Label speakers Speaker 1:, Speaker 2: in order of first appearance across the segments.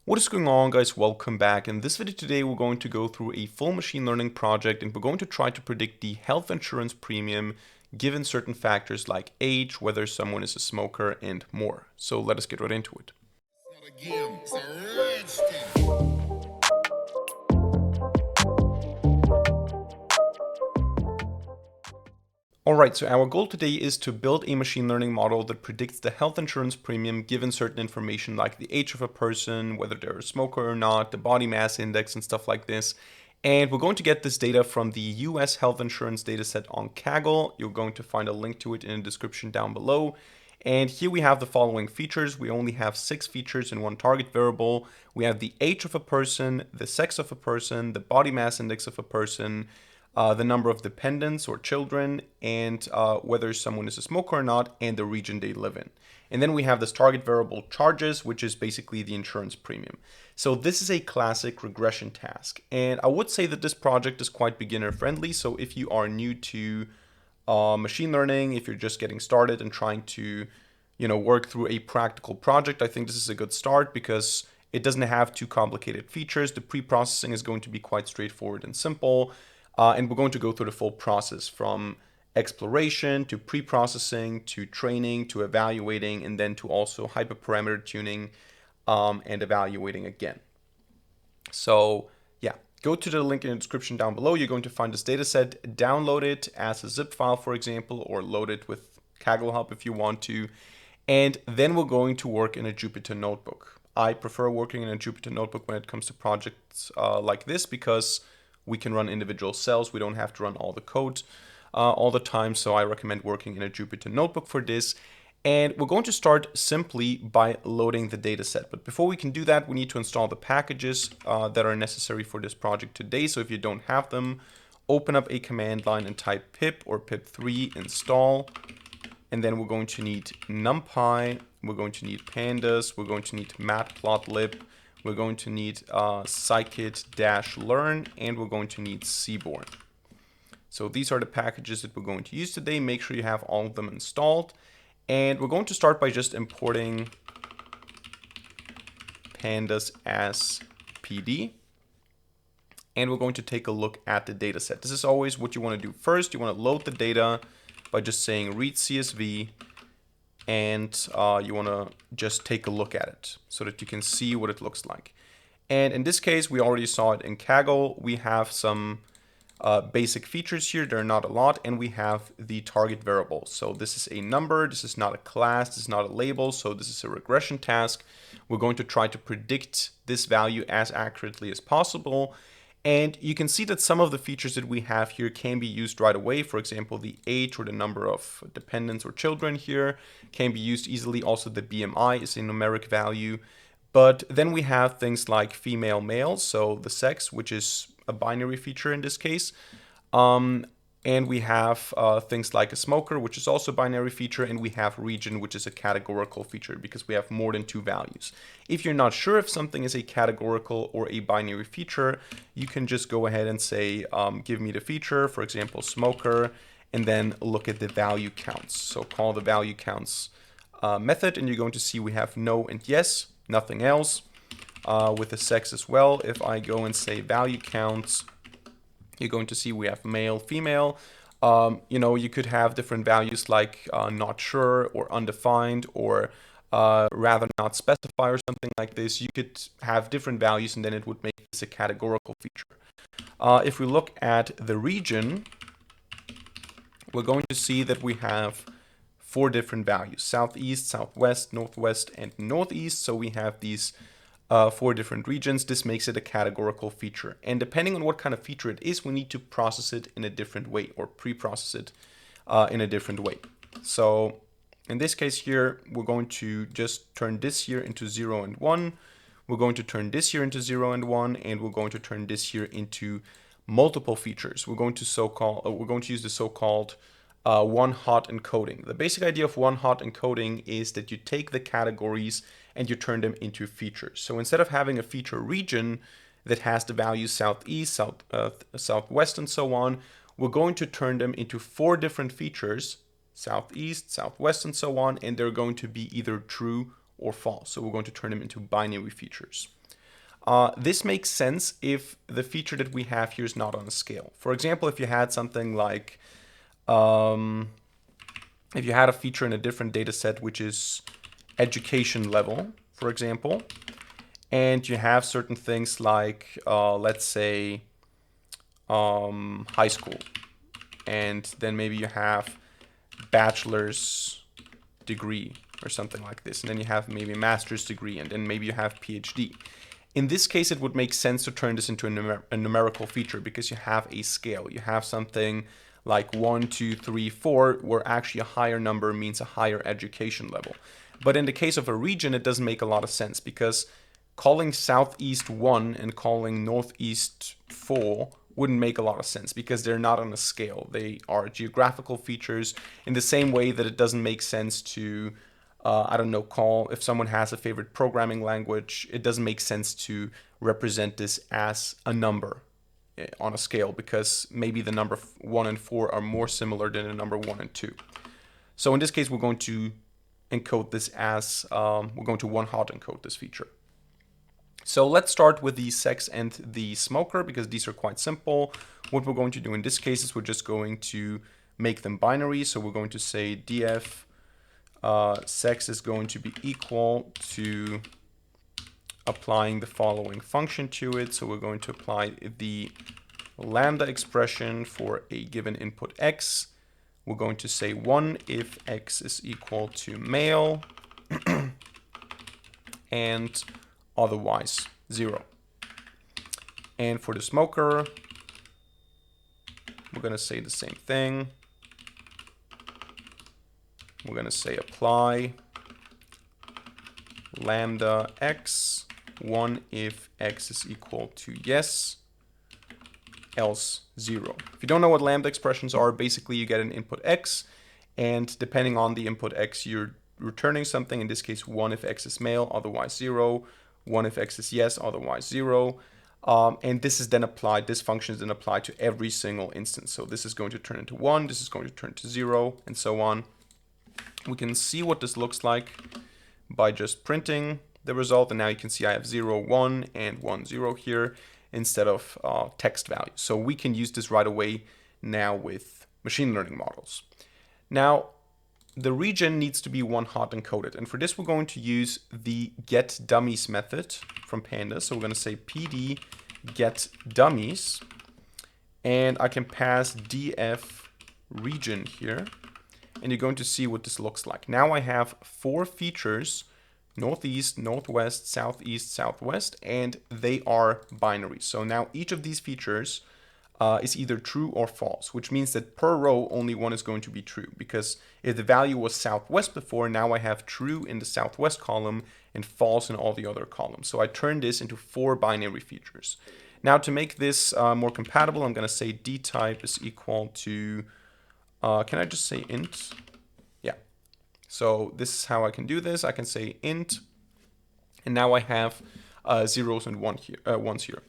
Speaker 1: What is going on, guys? Welcome back. In this video today, we're going to go through a full machine learning project and we're going to try to predict the health insurance premium given certain factors like age, whether someone is a smoker, and more. So let us get right into it. Alright, so our goal today is to build a machine learning model that predicts the health insurance premium given certain information like the age of a person, whether they're a smoker or not, the body mass index and stuff like this. And we're going to get this data from the US health insurance dataset on Kaggle. You're going to find a link to it in the description down below. And here we have the following features. We only have 6 features in one target variable. We have the age of a person, the sex of a person, the body mass index of a person, the number of dependents or children, and whether someone is a smoker or not, and the region they live in. And then we have this target variable charges, which is basically the insurance premium. So this is a classic regression task. And I would say that this project is quite beginner friendly. So if you are new to machine learning, if you're just getting started and trying to, work through a practical project, I think this is a good start because it doesn't have too complicated features. The pre-processing is going to be quite straightforward and simple. And we're going to go through the full process from exploration to pre-processing to training to evaluating and then to also hyperparameter tuning and evaluating again. So yeah, go to the link in the description down below. You're going to find this dataset, download it as a zip file, for example, or load it with Kaggle Hub if you want to. And then we're going to work in a Jupyter notebook. I prefer working in a Jupyter notebook when it comes to projects like this because we can run individual cells. We don't have to run all the code all the time. So I recommend working in a Jupyter notebook for this. And we're going to start simply by loading the dataset. But before we can do that, we need to install the packages that are necessary for this project today. So if you don't have them, open up a command line and type pip or pip3 install. And then we're going to need NumPy. We're going to need pandas. We're going to need matplotlib. We're going to need scikit-learn, and we're going to need Seaborn. So these are the packages that we're going to use today. Make sure you have all of them installed. And we're going to start by just importing pandas as PD. And we're going to take a look at the data set. This is always what you want to do first. You want to load the data by just saying read CSV. And you want to just take a look at it so that you can see what it looks like. And in this case, we already saw it in Kaggle. We have some basic features here. There are not a lot, and we have the target variable. So this is a number. This is not a class. This is not a label. So this is a regression task. We're going to try to predict this value as accurately as possible. And you can see that some of the features that we have here can be used right away. For example, the age or the number of dependents or children here can be used easily. Also, the BMI is a numeric value. But then we have things like female, male, so the sex, which is a binary feature in this case. And we have things like a smoker, which is also a binary feature, and we have region, which is a categorical feature because we have more than 2 values. If you're not sure if something is a categorical or a binary feature, you can just go ahead and say, give me the feature, for example, smoker, and then look at the value counts. So call the value counts method, and you're going to see we have no and yes, nothing else. With the sex as well, if I go and say value counts, you're going to see we have male, female. You could have different values like not sure or undefined or rather not specify or something like this. You could have different values and then it would make this a categorical feature. If we look at the region, we're going to see that we have 4 different values: southeast, southwest, northwest, and northeast. So we have these 4 different regions. This makes it a categorical feature. And depending on what kind of feature it is, we need to process it in a different way or pre-process it in a different way. So in this case here, we're going to just turn this here into 0 and 1. We're going to turn this here into 0 and 1, and we're going to turn this here into multiple features. We're going to use the so-called one-hot encoding. The basic idea of one-hot encoding is that you take the categories and you turn them into features. So instead of having a feature region that has the values southeast, southwest, and so on, we're going to turn them into 4 different features: southeast, southwest, and so on, and they're going to be either true or false. So we're going to turn them into binary features. This makes sense if the feature that we have here is not on a scale. For example, if you had something like, if you had a feature in a different data set, which is education level, for example, and you have certain things like, let's say, high school, and then maybe you have bachelor's degree or something like this, and then you have maybe a master's degree, and then maybe you have PhD. In this case, it would make sense to turn this into a numerical feature because you have a scale. You have something like 1, 2, 3, 4, where actually a higher number means a higher education level. But in the case of a region, it doesn't make a lot of sense because calling southeast 1 and calling northeast 4 wouldn't make a lot of sense because they're not on a scale. They are geographical features in the same way that it doesn't make sense to, I don't know, call, if someone has a favorite programming language, it doesn't make sense to represent this as a number on a scale because maybe the number 1 and 4 are more similar than the number 1 and 2. So in this case, we're going to encode this as, we're going to one-hot encode this feature. So let's start with the sex and the smoker because these are quite simple. What we're going to do in this case is we're just going to make them binary. So we're going to say df sex is going to be equal to applying the following function to it. So we're going to apply the lambda expression for a given input x. We're going to say 1 if x is equal to male and otherwise 0. And for the smoker, we're going to say the same thing. We're going to say apply lambda x, 1 if x is equal to yes, else 0. If you don't know what lambda expressions are, basically you get an input x, and depending on the input x, you're returning something. In this case, 1 if x is male, otherwise 0. 1 if x is yes, otherwise 0. And this is then applied, this function is then applied to every single instance. So this is going to turn into 1, this is going to turn to 0, and so on. We can see what this looks like by just printing the result. And now you can see I have 0, 1, and 1, 0 here instead of text values. So we can use this right away now with machine learning models. Now, the region needs to be one-hot encoded. And for this, we're going to use the getDummies method from Pandas. So we're going to say pd getDummies. And I can pass df region here. And you're going to see what this looks like. Now I have 4 features, northeast, northwest, southeast, southwest, and they are binary. So now each of these features is either true or false, which means that per row, only one is going to be true. Because if the value was southwest before, now I have true in the southwest column and false in all the other columns. So I turn this into 4 binary features. Now to make this more compatible, I'm going to say dtype is equal to, can I just say int? Yeah. So this is how I can do this. I can say int, and now I have zeros and ones here.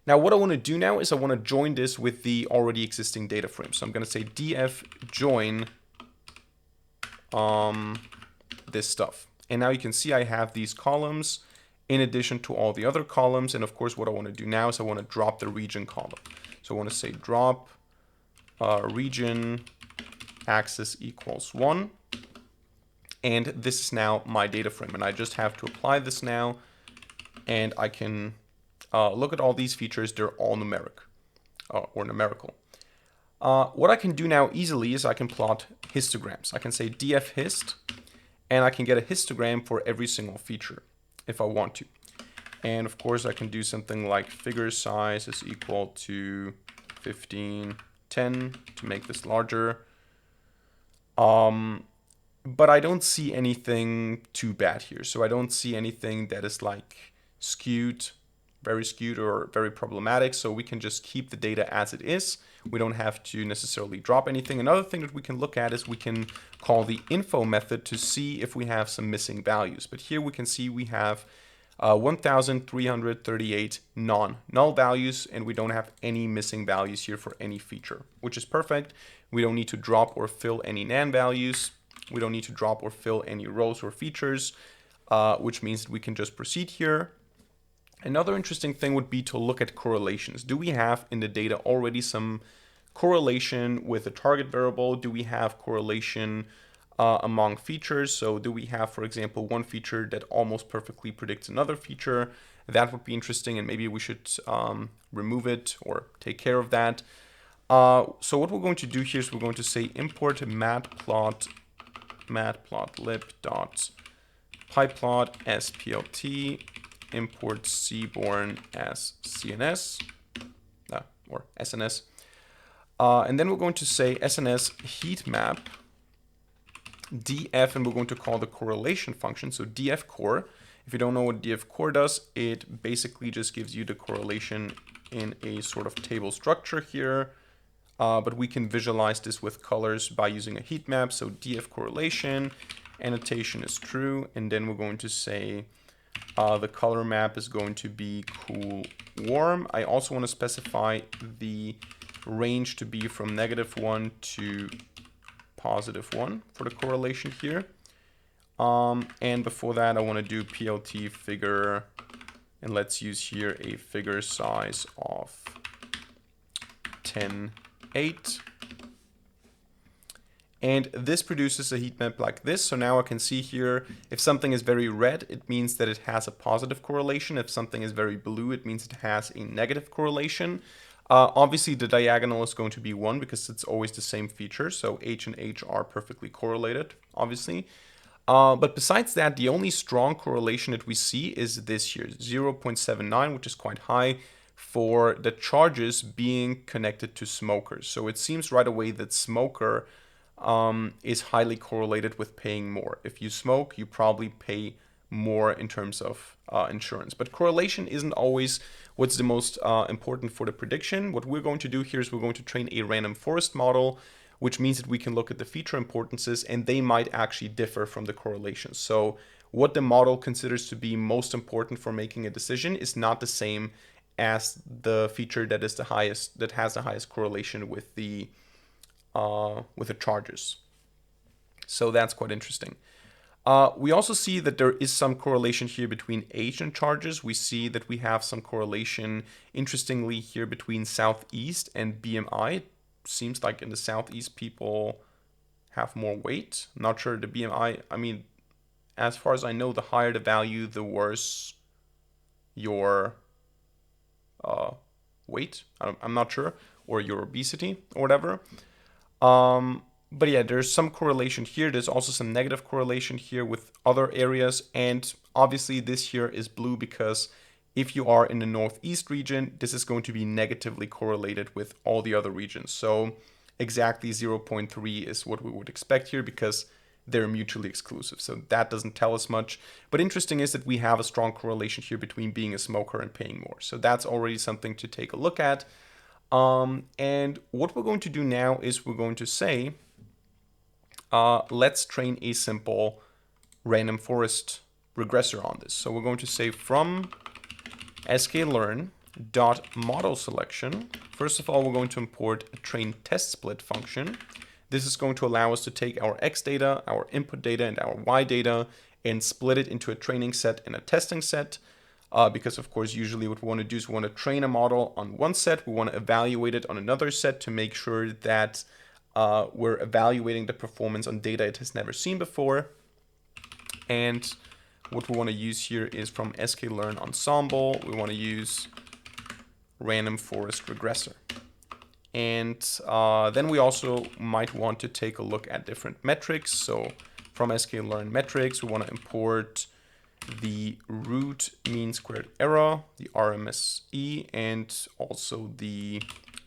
Speaker 1: Now what I want to do now is I want to join this with the already existing data frame. So I'm going to say df join this stuff. And now you can see I have these columns in addition to all the other columns. And of course, what I want to do now is I want to drop the region column. So I want to say drop region axis equals 1. And this is now my data frame. And I just have to apply this now. And I can look at all these features. They're all numeric or numerical. What I can do now easily is I can plot histograms. I can say df hist, and I can get a histogram for every single feature if I want to. And of course, I can do something like figure size is equal to 1510 to make this larger. But I don't see anything too bad here. So I don't see anything that is like skewed, very skewed or very problematic. So we can just keep the data as it is. We don't have to necessarily drop anything. Another thing that we can look at is we can call the info method to see if we have some missing values. But here we can see we have 1,338 non-null values, and we don't have any missing values here for any feature, which is perfect. We don't need to drop or fill any nan values. We don't need to drop or fill any rows or features, which means we can just proceed here. Another interesting thing would be to look at correlations. Do we have in the data already some correlation with a target variable? Do we have correlation among features? So do we have, for example, one feature that almost perfectly predicts another feature? That would be interesting, and maybe we should remove it or take care of that. So what we're going to do here is we're going to say import matplotlib.pyplot as plt, import seaborn as cns, or sns. And then we're going to say sns heatmap df, and we're going to call the correlation function, so df core. If you don't know what df core does, it basically just gives you the correlation in a sort of table structure here. But we can visualize this with colors by using a heat map. So df correlation, annotation is true, and then we're going to say the color map is going to be cool warm. I also want to specify the range to be from -1 to +1 for the correlation here. And before that, I want to do plt figure, and let's use here a figure size of 10:8. And this produces a heat map like this. So now I can see here, if something is very red, it means that it has a positive correlation. If something is very blue, it means it has a negative correlation. Obviously, the diagonal is going to be 1 because it's always the same feature. So H and H are perfectly correlated, obviously. But besides that, the only strong correlation that we see is this here, 0.79, which is quite high for the charges being connected to smokers. So it seems right away that smoker is highly correlated with paying more. If you smoke, you probably pay more in terms of insurance. But correlation isn't always what's the most important for the prediction. What we're going to do here is we're going to train a random forest model, which means that we can look at the feature importances and they might actually differ from the correlations. So what the model considers to be most important for making a decision is not the same as the feature that is the highest, that has the highest correlation with the charges. So that's quite interesting. We also see that there is some correlation here between age and charges. We see that we have some correlation, interestingly, here between Southeast and BMI. It seems like in the Southeast, people have more weight. Not sure the BMI, I mean, as far as I know, the higher the value, the worse your weight. I'm not sure, or your obesity or whatever. But yeah, there's some correlation here. There's also some negative correlation here with other areas. And obviously this here is blue because if you are in the Northeast region, this is going to be negatively correlated with all the other regions. So exactly 0.3 is what we would expect here because they're mutually exclusive. So that doesn't tell us much. But interesting is that we have a strong correlation here between being a smoker and paying more. So that's already something to take a look at. And what we're going to do now is we're going to say, let's train a simple random forest regressor on this. So we're going to say from sklearn.model selection. First of all, we're going to import a train test split function. This is going to allow us to take our X data, our input data, and our Y data and split it into a training set and a testing set. Because of course, usually what we want to do is we want to train a model on one set. We want to evaluate it on another set to make sure that we're evaluating the performance on data it has never seen before. And what we want to use here is from sklearn ensemble, we want to use random forest regressor. And then we also might want to take a look at different metrics. So from sklearn metrics, we want to import the root mean squared error, the RMSE, and also the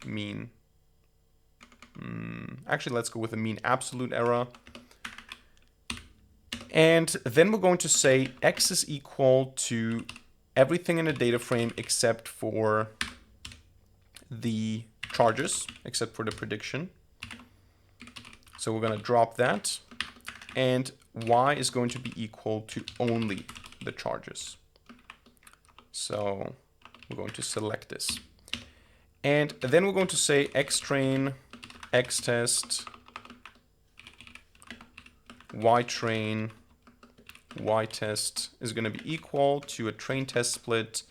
Speaker 1: mean. Actually, let's go with the mean absolute error. And then we're going to say X is equal to everything in the data frame except for the charges, except for the prediction. So we're going to drop that. And Y is going to be equal to only the charges. So we're going to select this. And then we're going to say xtrain, xtest, ytrain, ytest is going to be equal to a train test split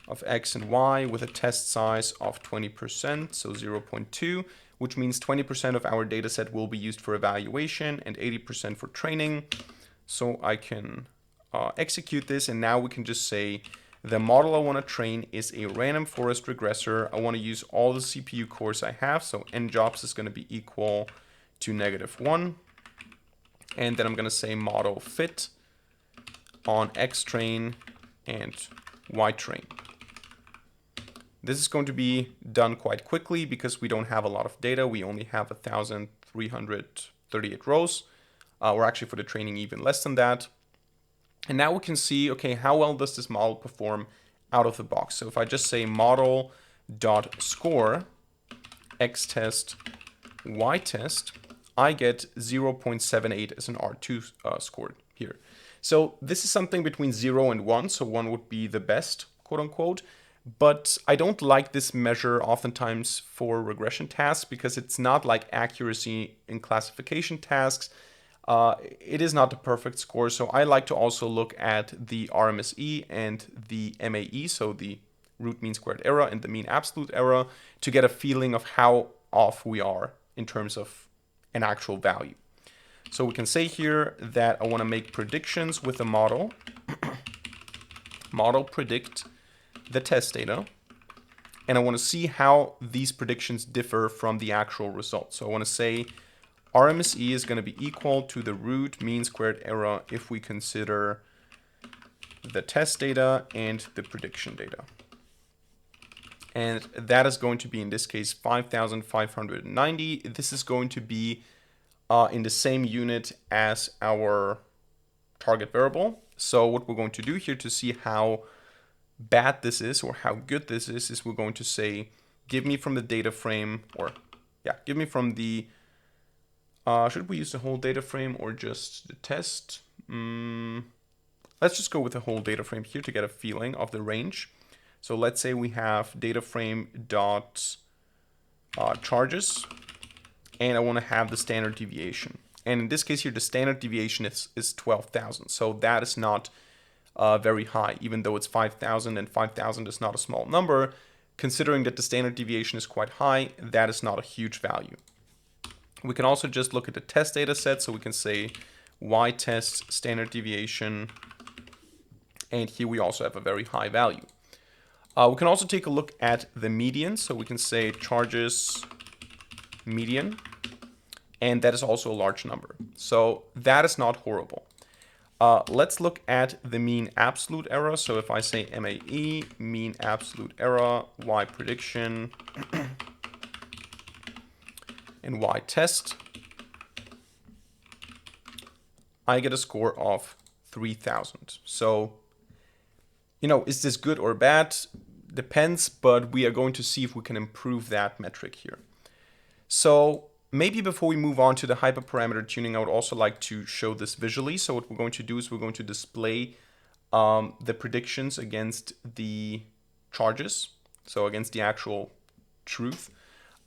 Speaker 1: of x and y with a test size of 20%, so 0.2, which means 20% of our data set will be used for evaluation and 80% for training. So I can execute this, and now we can just say the model I want to train is a random forest regressor. I want to use all the CPU cores I have, so njobs is going to be equal to -1. And then I'm going to say model fit on x train and y train. This is going to be done quite quickly because we don't have a lot of data. We only have 1,338 rows, or actually for the training even less than that. And now we can see, okay, how well does this model perform out of the box? So if I just say model.score x test y test, I get 0.78 as an R2 score here. So this is something between 0 and 1, so 1 would be the best, quote unquote. But I don't like this measure oftentimes for regression tasks because it's not like accuracy in classification tasks. It is not the perfect score, so I like to also look at the RMSE and the MAE, so the root mean squared error and the mean absolute error, to get a feeling of how off we are in terms of an actual value. So we can say here that I want to make predictions with the model. Model predict the test data. And I want to see how these predictions differ from the actual result. So I want to say RMSE is going to be equal to the root mean squared error if we consider the test data and the prediction data. And that is going to be, in this case, 5,590. This is going to be in the same unit as our target variable. So what we're going to do here to see how bad this is or how good this is we're going to say, give me from the data frame, or yeah, give me from the should we use the whole data frame or just the test? Let's just go with the whole data frame here to get a feeling of the range. So let's say we have data frame dot charges, and I want to have the standard deviation. And in this case here, the standard deviation is 12,000. So that is not very high, even though it's 5,000, and 5,000 is not a small number. Considering that the standard deviation is quite high, that is not a huge value. We can also just look at the test data set, so we can say y test standard deviation, and here we also have a very high value. We can also take a look at the median, so we can say charges median, and that is also a large number. So that is not horrible. Let's look at the mean absolute error. So if I say MAE, mean absolute error, y prediction, and y test, I get a score of 3,000. So, you know, is this good or bad? Depends, but we are going to see if we can improve that metric here. So maybe before we move on to the hyperparameter tuning, I would also like to show this visually. So what we're going to do is we're going to display the predictions against the charges, so against the actual truth.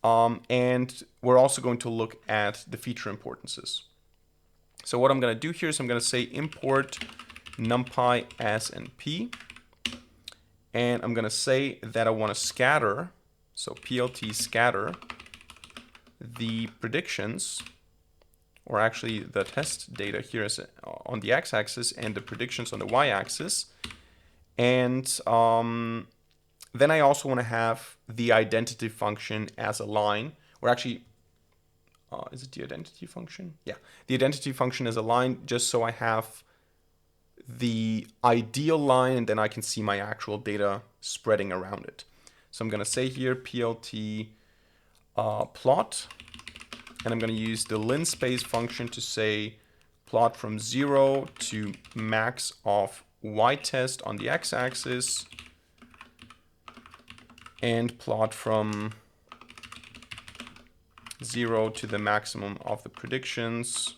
Speaker 1: And we're also going to look at the feature importances. So what I'm going to do here is I'm going to say import numpy as np. And I'm going to say that I want to scatter, so plt scatter, the predictions, or actually the test data here is on the x-axis and the predictions on the y-axis. And then I also want to have the identity function as a line, or actually, is it the identity function? Yeah, the identity function as a line, just so I have the ideal line and then I can see my actual data spreading around it. So I'm going to say here plt plot, and I'm going to use the linspace function to say plot from 0 to max of y test on the x-axis, and plot from 0 to the maximum of the predictions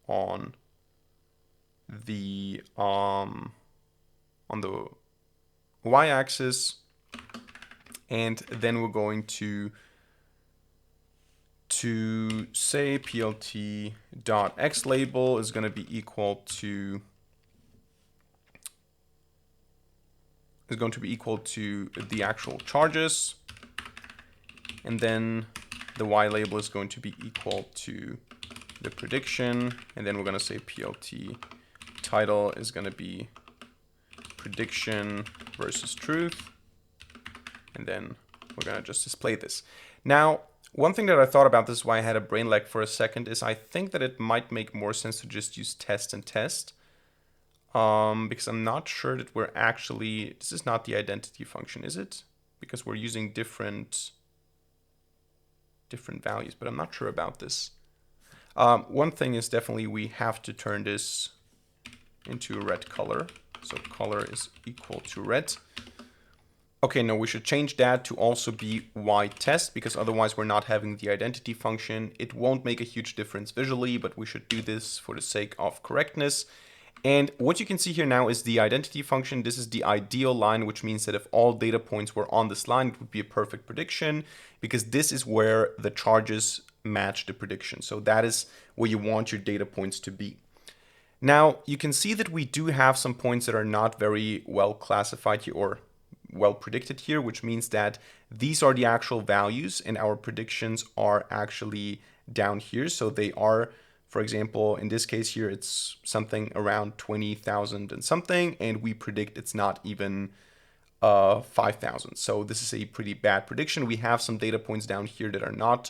Speaker 1: on the y-axis. And then we're going to say plt.xlabel is going to be equal to is going to be equal to the actual charges. And then the y label is going to be equal to the prediction. And then we're going to say PLT title is going to be prediction versus truth. And then we're going to just display this. Now, one thing that I thought about, this is why I had a brain lag for a second, is I think that it might make more sense to just use test and test. Because I'm not sure that we're actually, this is not the identity function, is it? Because we're using different values, but I'm not sure about this. One thing is definitely we have to turn this into a red color. So color is equal to red. Okay, no, we should change that to also be yTest, because otherwise we're not having the identity function. It won't make a huge difference visually, but we should do this for the sake of correctness. And what you can see here now is the identity function. This is the ideal line, which means that if all data points were on this line, it would be a perfect prediction, because this is where the charges match the prediction. So that is where you want your data points to be. Now, you can see that we do have some points that are not very well classified here or well predicted here, which means that these are the actual values and our predictions are actually down here. So they are, for example, in this case here, it's something around 20,000 and something, and we predict it's not even 5,000. So this is a pretty bad prediction. We have some data points down here that are not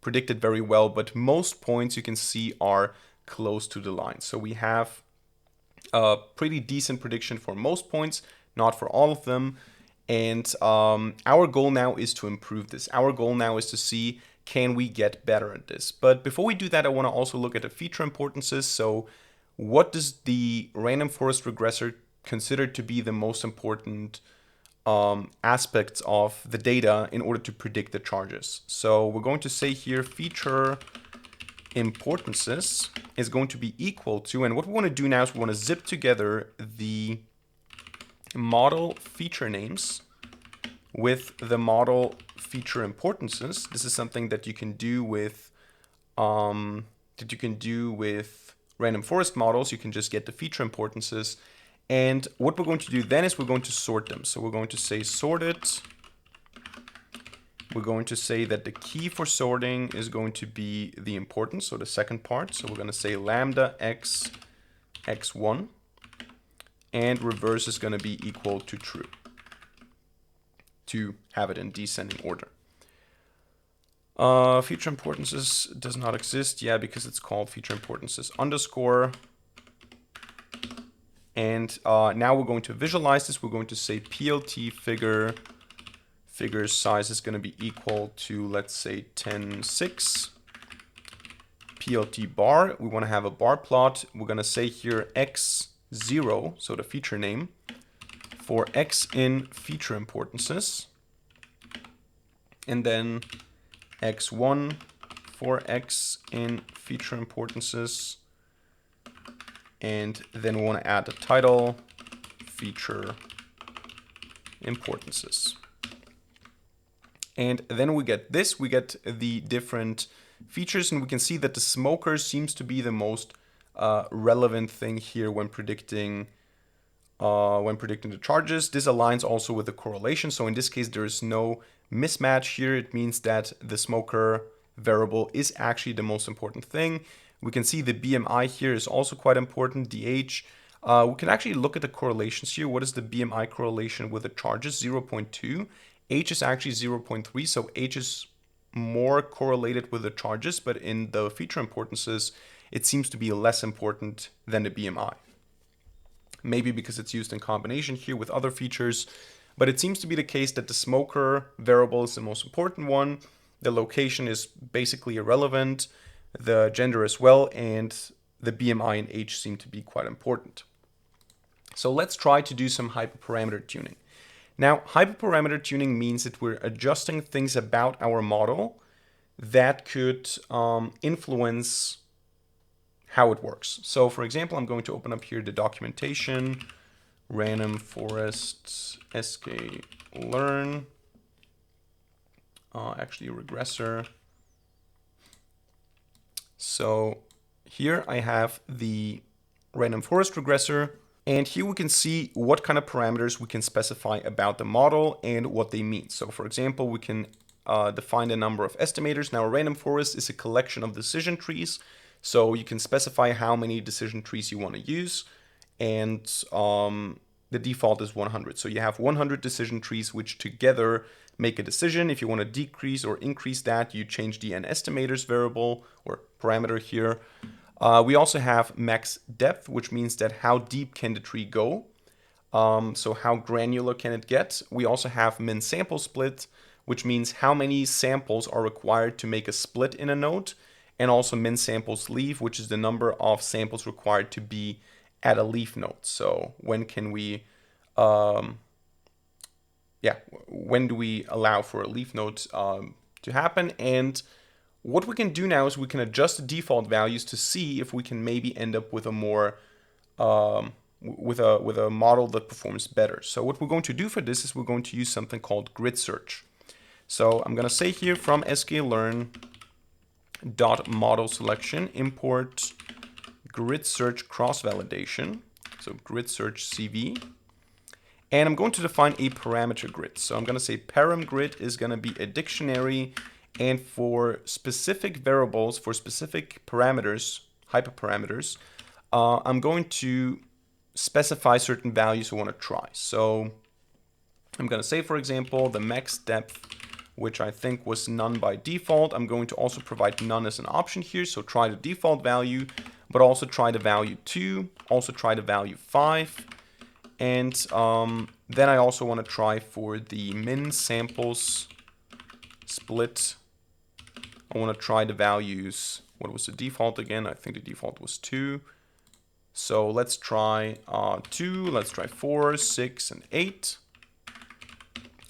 Speaker 1: predicted very well, but most points you can see are close to the line. So we have a pretty decent prediction for most points, not for all of them. And our goal now is to improve this. Our goal now is to see, can we get better at this? But before we do that, I want to also look at the feature importances. So what does the random forest regressor consider to be the most important aspects of the data in order to predict the charges? So we're going to say here feature importances is going to be equal to, and what we want to do now is we want to zip together the model feature names with the model feature importances. This is something that you can do with random forest models. You can just get the feature importances, and what we're going to do then is we're going to sort them. So we're going to say sorted. We're going to say that the key for sorting is going to be the importance, so the second part. So we're going to say lambda x x1, and reverse is going to be equal to true to have it in descending order. Feature importances does not exist, yeah, because it's called feature importances underscore. And now we're going to visualize this. We're going to say PLT figure size is going to be equal to, let's say, 10.6. PLT bar, we want to have a bar plot. We're going to say here x0, so the feature name, for x in feature importances. And then x1 for x in feature importances. And then we want to add the title, feature importances. And then we get this, we get the different features, and we can see that the smoker seems to be the most relevant thing here when predicting the charges. This aligns also with the correlation. So in this case, there is no mismatch here. It means that the smoker variable is actually the most important thing. We can see the BMI here is also quite important, DH. We can actually look at the correlations here. What is the BMI correlation with the charges? 0.2. H is actually 0.3, so H is more correlated with the charges, but in the feature importances, it seems to be less important than the BMI. Maybe because it's used in combination here with other features, but it seems to be the case that the smoker variable is the most important one. The location is basically irrelevant, the gender as well, and the BMI and H seem to be quite important. So let's try to do some hyperparameter tuning. Now, hyperparameter tuning means that we're adjusting things about our model that could influence how it works. So for example, I'm going to open up here the documentation, random forest sklearn, actually a regressor. So here I have the random forest regressor, And here we can see what kind of parameters we can specify about the model and what they mean. So for example, we can define a number of estimators. Now a random forest is a collection of decision trees. So you can specify how many decision trees you want to use. And the default is 100. So you have 100 decision trees which together make a decision. If you want to decrease or increase that, you change the n estimators variable or parameter here. We also have max depth, which means that how deep can the tree go? So how granular can it get? We also have min sample split, which means how many samples are required to make a split in a node, and also min samples leaf, which is the number of samples required to be at a leaf node. So when can we, when do we allow for a leaf node to happen? And what we can do now is we can adjust the default values to see if we can maybe end up with a more with a model that performs better. So what we're going to do for this is we're going to use something called grid search. So I'm going to say here from sklearn.model selection import grid search cross validation. So grid search CV. And I'm going to define a parameter grid. So I'm going to say param grid is going to be a dictionary. And for specific variables, for specific parameters, hyperparameters, I'm going to specify certain values I want to try. So I'm going to say, for example, the max depth, which I think was none by default. I'm going to also provide none as an option here. So try the default value, but also try the value 2, also try the value 5. And then I also want to try for the min samples split. I want to try the values. What was the default again? I think the default was 2. So let's try 2, let's try 4, 6, and 8.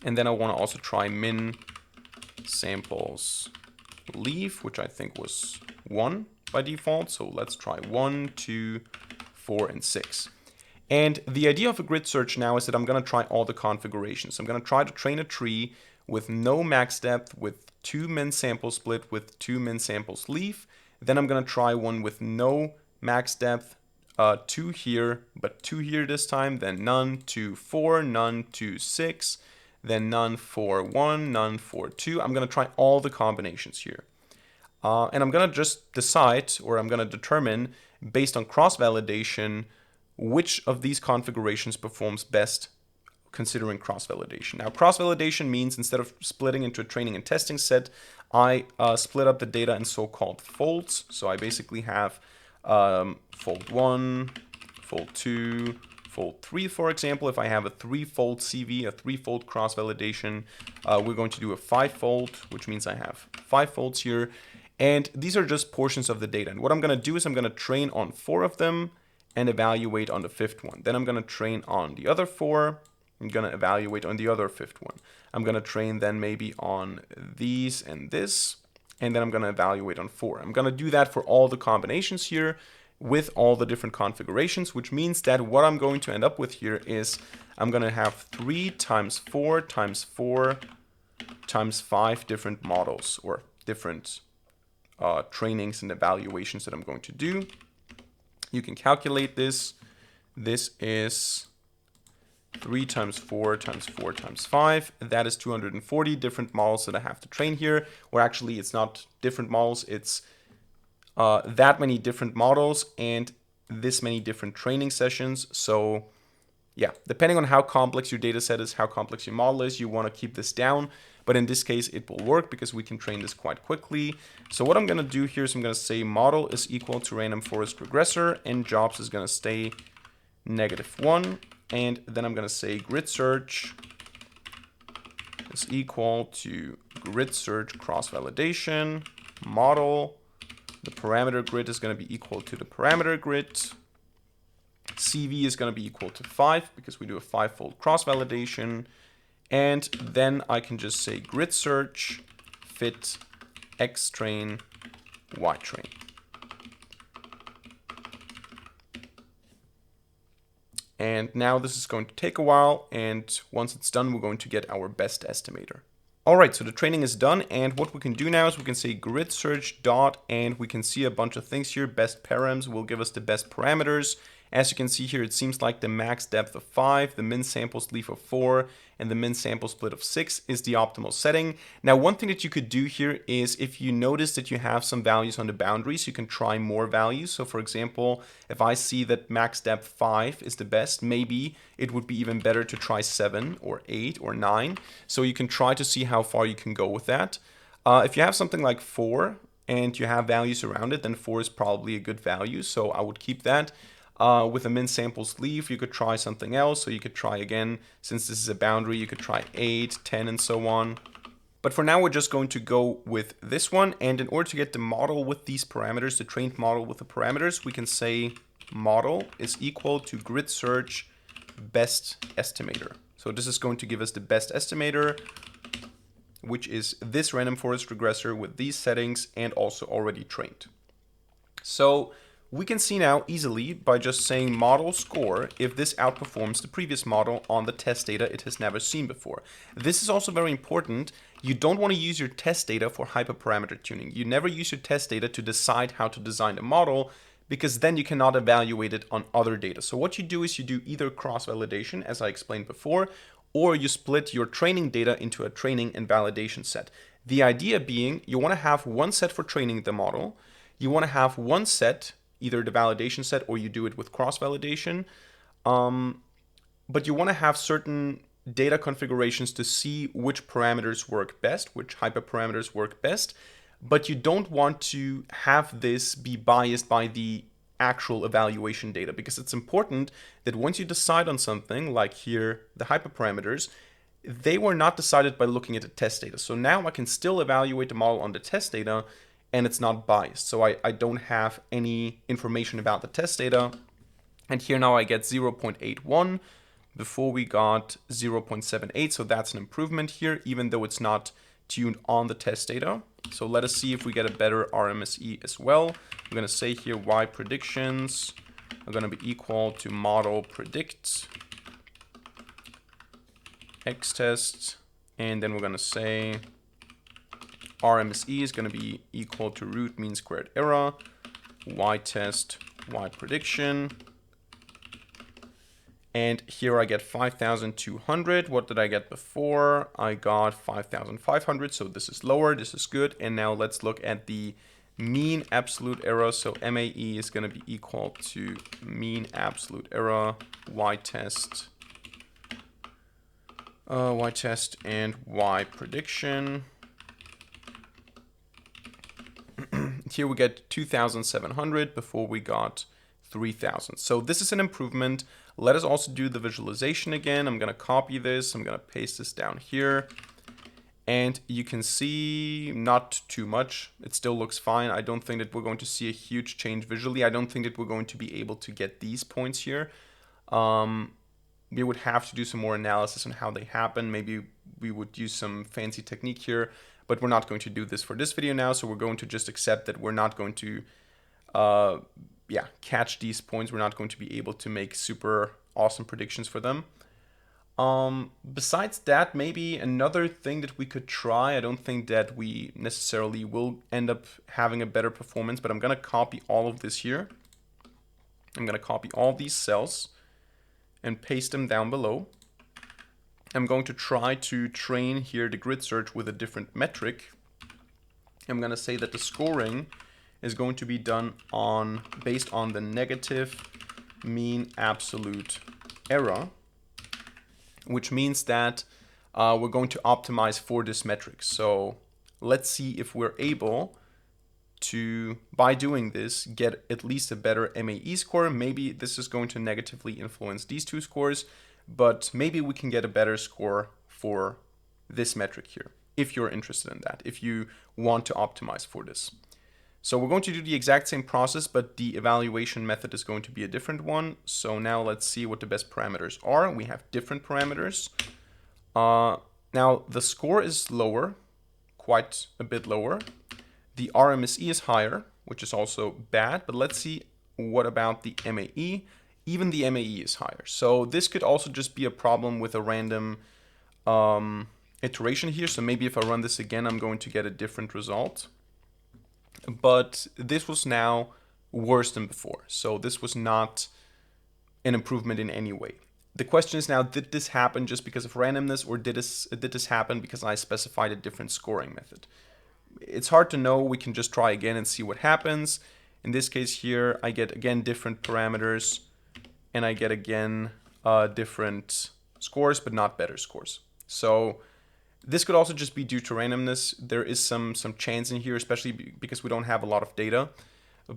Speaker 1: And then I want to also try min samples leaf, which I think was 1 by default. So let's try 1, 2, 4, and 6. And the idea of a grid search now is that I'm going to try all the configurations. I'm going to try to train a tree with no max depth, with 2 min sample split, with 2 min samples leaf. Then I'm going to try one with no max depth, 2 here, but 2 here this time, then none, 2, 4, none, 2, 6, then none, 4, 1, none, 4, 2. I'm going to try all the combinations here. And I'm going to just decide, or I'm going to determine, based on cross-validation, which of these configurations performs best considering cross-validation. Now, cross-validation means instead of splitting into a training and testing set, I split up the data in so-called folds. So I basically have fold 1, fold 2, fold 3, for example. If I have a 3-fold CV, a 3-fold cross-validation, we're going to do a 5-fold, which means I have 5 folds here. And these are just portions of the data. And what I'm going to do is I'm going to train on 4 of them and evaluate on the 5th one. Then I'm going to train on the other 4. I'm going to evaluate on the other 5th one. I'm going to train then maybe on these and this, and then I'm going to evaluate on 4. I'm going to do that for all the combinations here with all the different configurations, which means that what I'm going to end up with here is I'm going to have 3 times 4 times 4 times 5 different models or different trainings and evaluations that I'm going to do. You can calculate this. This is 3 times 4 times 4 times 5. That is 240 different models that I have to train here. Or actually, it's not different models. It's that many different models and this many different training sessions. So yeah, depending on how complex your data set is, how complex your model is, you want to keep this down. But in this case, it will work because we can train this quite quickly. So what I'm going to do here is I'm going to say model is equal to random forest regressor and jobs is going to stay -1. And then I'm going to say grid search is equal to grid search cross validation model. The parameter grid is going to be equal to the parameter grid. CV is going to be equal to 5 because we do a 5-fold cross validation. And then I can just say grid search fit X train Y train. And now this is going to take a while, and once it's done, we're going to get our best estimator. All right, so the training is done, and what we can do now is we can say grid search dot, and we can see a bunch of things here. Best params will give us the best parameters, As you can see here, it seems like the max depth of 5, the min sample sleeve of 4, and the min sample split of 6 is the optimal setting. Now, one thing that you could do here is if you notice that you have some values on the boundaries, you can try more values. So for example, if I see that max depth 5 is the best, maybe it would be even better to try 7 or 8 or 9. So you can try to see how far you can go with that. If you have something like 4 and you have values around it, then 4 is probably a good value. So I would keep that. With a min sample sleeve, you could try something else. So you could try again, since this is a boundary, you could try 8, 10, and so on. But for now, we're just going to go with this one. And in order to get the model with these parameters, the trained model with the parameters, we can say model is equal to grid search best estimator. So this is going to give us the best estimator, which is this random forest regressor with these settings and also already trained. So we can see now easily by just saying model score if this outperforms the previous model on the test data it has never seen before. This is also very important. You don't want to use your test data for hyperparameter tuning. You never use your test data to decide how to design a model, because then you cannot evaluate it on other data. So what you do is you do either cross-validation, as I explained before, or you split your training data into a training and validation set. The idea being you want to have one set for training the model. You want to have one set, either the validation set or you do it with cross-validation. But you want to have certain data configurations to see which parameters work best, which hyperparameters work best. But you don't want to have this be biased by the actual evaluation data, because it's important that once you decide on something, like here, the hyperparameters, they were not decided by looking at the test data. So now I can still evaluate the model on the test data, and it's not biased. So I don't have any information about the test data. And here now I get 0.81. Before we got 0.78. So that's an improvement here, even though it's not tuned on the test data. So let us see if we get a better RMSE as well. I'm going to say here y predictions are going to be equal to model predict x test. And then we're going to say RMSE is going to be equal to root mean squared error, y test, y prediction. And here I get 5,200. What did I get before? I got 5,500. So this is lower. This is good. And now let's look at the mean absolute error. So MAE is going to be equal to mean absolute error, y test, and y prediction. Here we get 2,700. Before we got 3,000. So this is an improvement. Let us also do the visualization again. I'm going to copy this. I'm going to paste this down here. And you can see not too much. It still looks fine. I don't think that we're going to see a huge change visually. I don't think that we're going to be able to get these points here. We would have to do some more analysis on how they happen. Maybe we would use some fancy technique here, but we're not going to do this for this video now. So we're going to just accept that we're not going to catch these points. We're not going to be able to make super awesome predictions for them. Besides that, maybe another thing that we could try, I don't think that we necessarily will end up having a better performance, but I'm going to copy all of this here. I'm going to copy all these cells and paste them down below. I'm going to try to train here the grid search with a different metric. I'm going to say that the scoring is going to be done based on the negative mean absolute error, which means that we're going to optimize for this metric. So let's see if we're able to, by doing this, get at least a better MAE score. Maybe this is going to negatively influence these two scores, but maybe we can get a better score for this metric here, if you're interested in that, if you want to optimize for this. So we're going to do the exact same process, but the evaluation method is going to be a different one. So now let's see what the best parameters are. We have different parameters. Now the score is lower, quite a bit lower. The RMSE is higher, which is also bad, but let's see what about the MAE. Even the MAE is higher. So this could also just be a problem with a random iteration here. So maybe if I run this again, I'm going to get a different result. But this was now worse than before. So this was not an improvement in any way. The question is now, did this happen just because of randomness, or did this happen because I specified a different scoring method? It's hard to know. We can just try again and see what happens. In this case here, I get again different parameters, and I get again different scores, but not better scores. So this could also just be due to randomness. There is some chance in here, especially because we don't have a lot of data.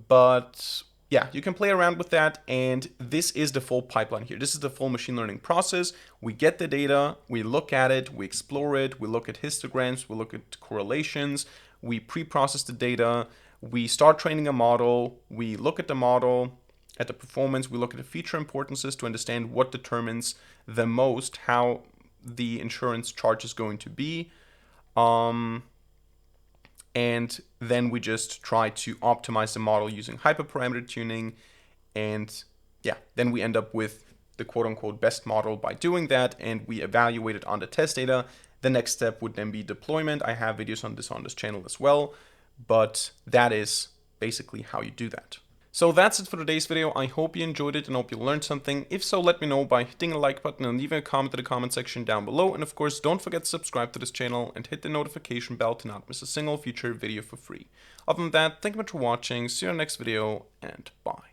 Speaker 1: But yeah, you can play around with that, and this is the full pipeline here. This is the full machine learning process. We get the data, we look at it, we explore it, we look at histograms, we look at correlations, we pre-process the data, we start training a model, we look at the model, at the performance, we look at the feature importances to understand what determines the most how the insurance charge is going to be. And then we just try to optimize the model using hyperparameter tuning. And yeah, then we end up with the quote unquote best model by doing that, and we evaluate it on the test data. The next step would then be deployment. I have videos on this channel as well, but that is basically how you do that. So that's it for today's video. I hope you enjoyed it and hope you learned something. If so, let me know by hitting a like button and leaving a comment in the comment section down below. And of course, don't forget to subscribe to this channel and hit the notification bell to not miss a single future video for free. Other than that, thank you much for watching. See you in the next video, and bye.